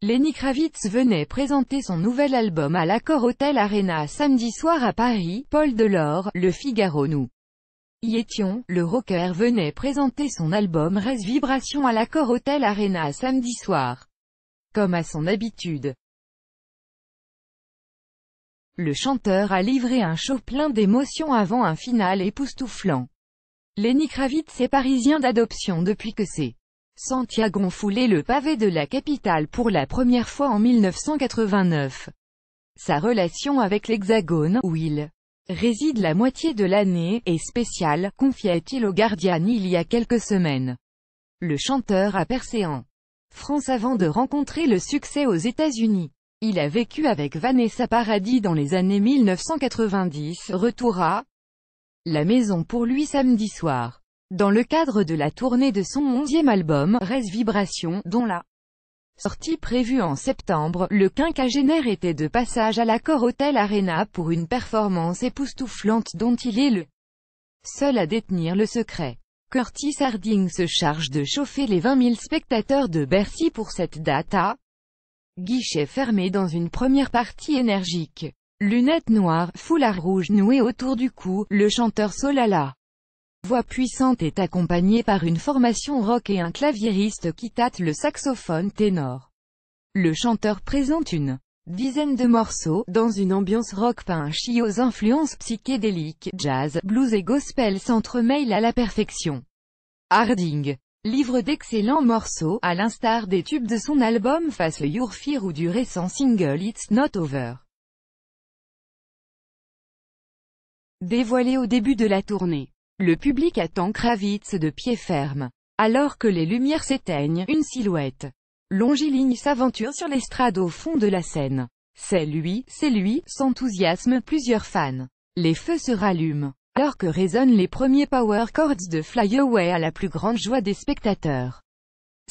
Lenny Kravitz venait présenter son nouvel album à l'Accor Hotel Arena samedi soir à Paris. Paul Delore, Le Figaro. Nous y étions. Le rocker venait présenter son album Res Vibration à l'Accor Hotel Arena samedi soir. Comme à son habitude, le chanteur a livré un show plein d'émotions avant un final époustouflant. Lenny Kravitz est parisien d'adoption depuis que ses Santiago ont foulé le pavé de la capitale pour la première fois en 1989. Sa relation avec l'Hexagone, où il réside la moitié de l'année, est spéciale, confiait-il au Guardian il y a quelques semaines. Le chanteur a percé en France avant de rencontrer le succès aux États-Unis. Il a vécu avec Vanessa Paradis dans les années 1990, retour à la maison pour lui samedi soir. Dans le cadre de la tournée de son 11e album, Res Vibration, dont la sortie prévue en septembre, le quinquagénaire était de passage à l'Accor Hotel Arena pour une performance époustouflante dont il est le seul à détenir le secret. Curtis Harding se charge de chauffer les 20 000 spectateurs de Bercy pour cette date à guichet fermé dans une première partie énergique. Lunettes noires, foulard rouge noué autour du cou, le chanteur Solala. Voix puissante est accompagnée par une formation rock et un claviériste qui tâte le saxophone ténor. Le chanteur présente une dizaine de morceaux, dans une ambiance rock punchy aux influences psychédéliques, jazz, blues et gospel s'entremêlent à la perfection. Harding livre d'excellents morceaux, à l'instar des tubes de son album Face Your Fear ou du récent single It's Not Over. Dévoilé au début de la tournée, le public attend Kravitz de pied ferme. Alors que les lumières s'éteignent, une silhouette longiligne s'aventure sur l'estrade au fond de la scène. C'est lui, s'enthousiasment plusieurs fans. Les feux se rallument, alors que résonnent les premiers power chords de Fly Away à la plus grande joie des spectateurs.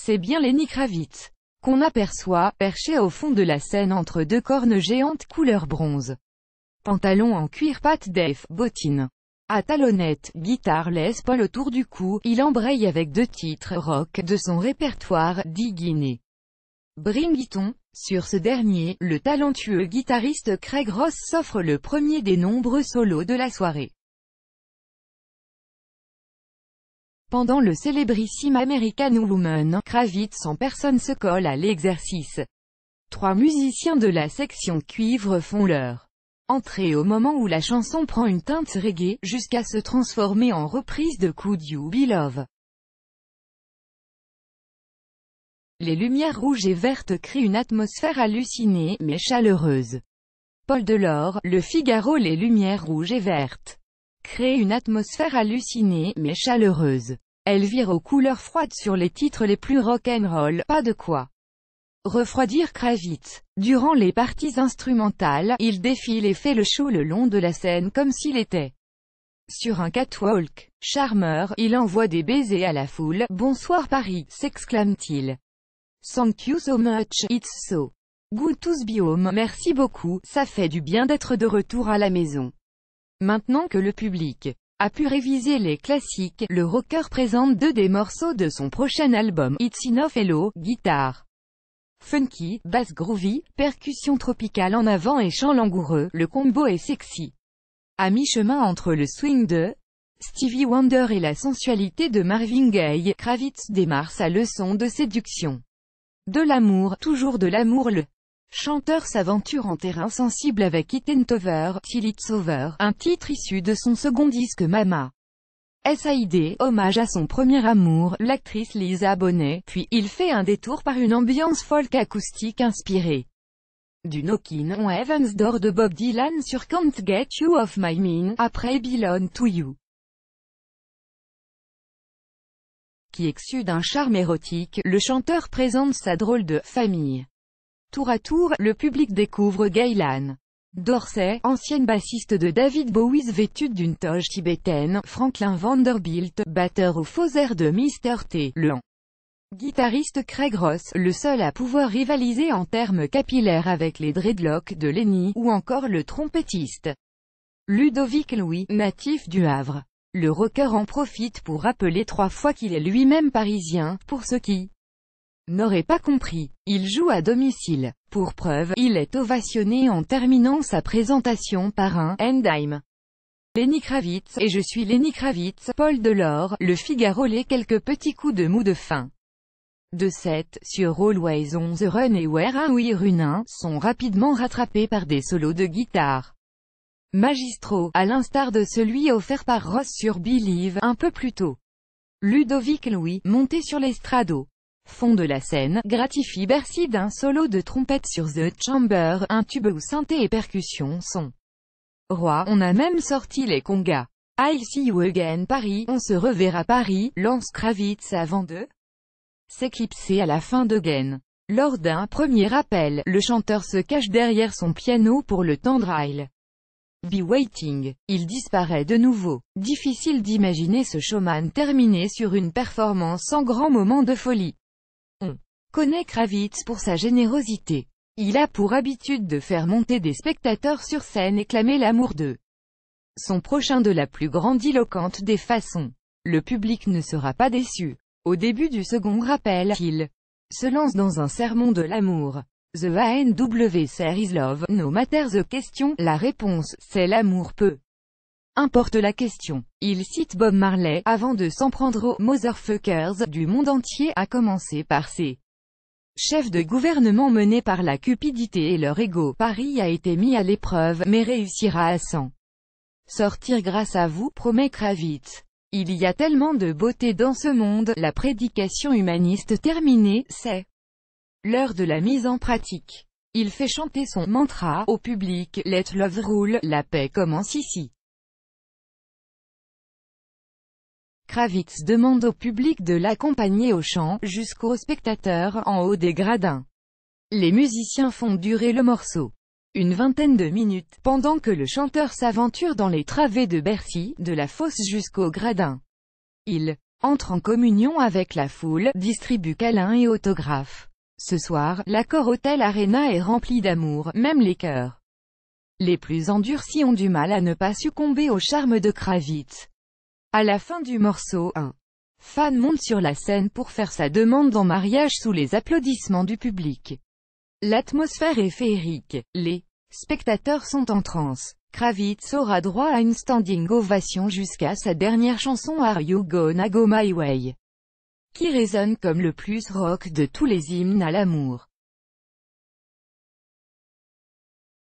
C'est bien Lenny Kravitz qu'on aperçoit, perché au fond de la scène entre deux cornes géantes couleur bronze. Pantalon en cuir patte Def, bottines à talonnettes, guitare Les Paul autour du cou, il embraye avec 2 titres rock de son répertoire, Diggin' et Bring It On. Sur ce dernier, le talentueux guitariste Craig Ross s'offre le premier des nombreux solos de la soirée. Pendant le célébrissime American Woman, Kravitz en personne se colle à l'exercice. 3 musiciens de la section cuivre font leur entrée au moment où la chanson prend une teinte reggae, jusqu'à se transformer en reprise de Could You Be Love. Les lumières rouges et vertes créent une atmosphère hallucinée, mais chaleureuse. Paul Delore, Le Figaro. Les lumières rouges et vertes créent une atmosphère hallucinée, mais chaleureuse. Elles virent aux couleurs froides sur les titres les plus rock'n'roll, pas de quoi refroidir Kravitz. Durant les parties instrumentales, il défile et fait le show le long de la scène comme s'il était sur un catwalk. Charmeur, il envoie des baisers à la foule. Bonsoir Paris, s'exclame-t-il. Thank you so much, it's so good to be home. Merci beaucoup, ça fait du bien d'être de retour à la maison. Maintenant que le public a pu réviser les classiques, le rocker présente 2 des morceaux de son prochain album, It's Enough. Hello, guitare funky, basse groovy, percussion tropicale en avant et chant langoureux, le combo est sexy. À mi-chemin entre le swing de Stevie Wonder et la sensualité de Marvin Gaye, Kravitz démarre sa leçon de séduction. De l'amour, toujours de l'amour. Le chanteur s'aventure en terrain sensible avec It Ain't Over, Till It's Over, un titre issu de son second disque Mama. S.I.D., hommage à son premier amour, l'actrice Lisa Bonet, puis il fait un détour par une ambiance folk acoustique inspirée du Knockin' on Heaven's Door de Bob Dylan sur Can't Get You Off My Mind, après Belong to You, qui exsude un charme érotique. Le chanteur présente sa drôle de famille. Tour à tour, le public découvre Gaylan Dorsey, ancienne bassiste de David Bowie vêtue d'une toge tibétaine, Franklin Vanderbilt, batteur aux faux airs de Mr. T, le guitariste Craig Ross, le seul à pouvoir rivaliser en termes capillaires avec les dreadlocks de Lenny, ou encore le trompettiste Ludovic Louis, natif du Havre. Le rocker en profite pour rappeler 3 fois qu'il est lui-même parisien, pour ceux qui n'aurait pas compris. Il joue à domicile. Pour preuve, il est ovationné en terminant sa présentation par un « Endheim ». Lenny Kravitz, et je suis Lenny Kravitz, Paul Delore, Le Figaro. Les quelques petits coups de mou de fin de set, sur Always on the Run et Where Are We Running, sont rapidement rattrapés par des solos de guitare magistraux, à l'instar de celui offert par Ross sur Believe, un peu plus tôt. Ludovic Louis, monté sur l'estrado, fond de la scène, gratifie Bercy d'un solo de trompette sur The Chamber, un tube où synthé et percussions sont roi. On a même sorti les congas. I'll see you again Paris, on se reverra Paris, lance Kravitz avant de s'éclipser à la fin d'Again. Lors d'un premier appel, le chanteur se cache derrière son piano pour le tendre I'll be waiting. Il disparaît de nouveau. Difficile d'imaginer ce showman terminer sur une performance sans grand moment de folie. On connaît Kravitz pour sa générosité. Il a pour habitude de faire monter des spectateurs sur scène et clamer l'amour d'eux. Son prochain de la plus grandiloquente des façons. Le public ne sera pas déçu. Au début du second rappel, il se lance dans un sermon de l'amour. The A.N.W. Series Love, no matter the question, la réponse, c'est l'amour peu importe la question. Il cite Bob Marley, avant de s'en prendre aux motherfuckers du monde entier, à commencer par ses chefs de gouvernement menés par la cupidité et leur ego. Paris a été mis à l'épreuve, mais réussira à s'en sortir grâce à vous, promet Kravitz. Il y a tellement de beauté dans ce monde, la prédication humaniste terminée, c'est l'heure de la mise en pratique. Il fait chanter son mantra au public, Let love rule, la paix commence ici. Kravitz demande au public de l'accompagner au chant, jusqu'aux spectateurs, en haut des gradins. Les musiciens font durer le morceau une vingtaine de minutes, pendant que le chanteur s'aventure dans les travées de Bercy, de la fosse jusqu'au gradin. Il entre en communion avec la foule, distribue câlins et autographes. Ce soir, l'Accor Hotel Arena est rempli d'amour, même les cœurs les plus endurcis ont du mal à ne pas succomber au charme de Kravitz. À la fin du morceau, un fan monte sur la scène pour faire sa demande en mariage sous les applaudissements du public. L'atmosphère est féerique. Les spectateurs sont en transe. Kravitz aura droit à une standing ovation jusqu'à sa dernière chanson Are You Gonna Go My Way, qui résonne comme le plus rock de tous les hymnes à l'amour.